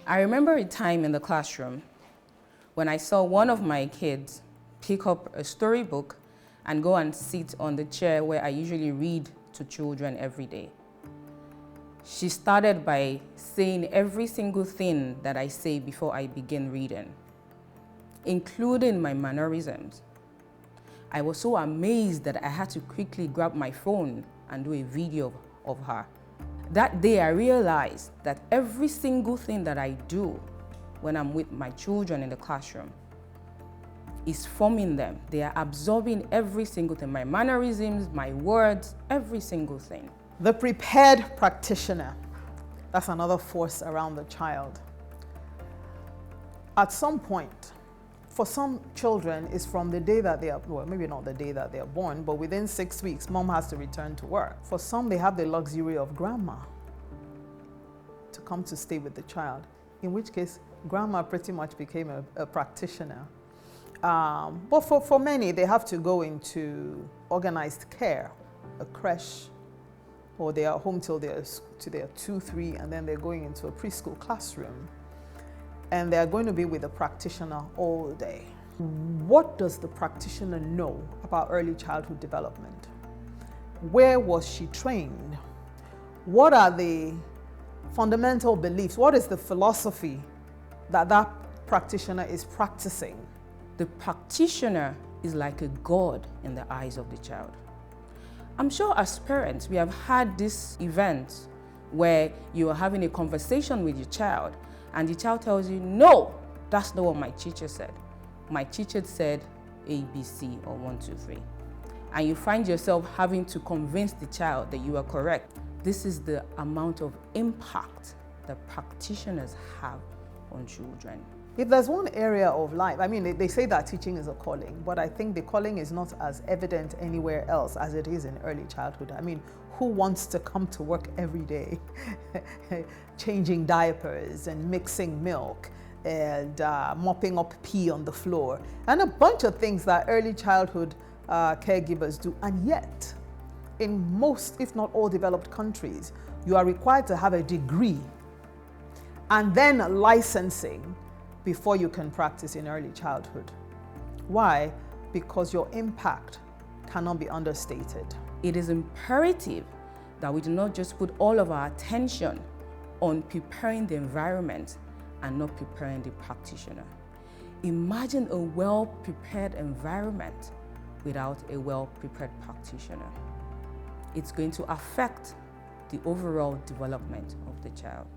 I remember a time in the classroom when I saw one of my kids pick up a storybook and go and sit on the chair where I usually read to children every day. She started by saying every single thing that I say before I begin reading, including my mannerisms. I was so amazed that I had to quickly grab my phone and do a video of her. That day I realized that every single thing that I do when I'm with my children in the classroom is forming them. They are absorbing every single thing, my mannerisms, my words, every single thing. The prepared practitioner, that's another force around the child. At some point, for some children, is from the day that they are, well, maybe not the day that they are born, but within 6 weeks, mom has to return to work. For some, they have the luxury of grandma to come to stay with the child, in which case, grandma pretty much became a practitioner. But for many, they have to go into organized care, a creche, or they are home till they're 2, 3, and then they're going into a preschool classroom. And they're going to be with the practitioner all day. What does the practitioner know about early childhood development? Where was she trained? What are the fundamental beliefs? What is the philosophy that that practitioner is practicing? The practitioner is like a god in the eyes of the child. I'm sure as parents, we have had this event where you are having a conversation with your child and the child tells you, no, that's not what my teacher said. My teacher said A, B, C, or 1, 2, 3. And you find yourself having to convince the child that you are correct. This is the amount of impact that practitioners have on children. If there's one area of life, I mean, they say that teaching is a calling, but I think the calling is not as evident anywhere else as it is in early childhood. I mean, who wants to come to work every day, changing diapers and mixing milk and mopping up pee on the floor, and a bunch of things that early childhood caregivers do. And yet, in most, if not all developed countries, you are required to have a degree and then licensing before you can practice in early childhood. Why? Because your impact cannot be understated. It is imperative that we do not just put all of our attention on preparing the environment and not preparing the practitioner. Imagine a well-prepared environment without a well-prepared practitioner. It's going to affect the overall development of the child.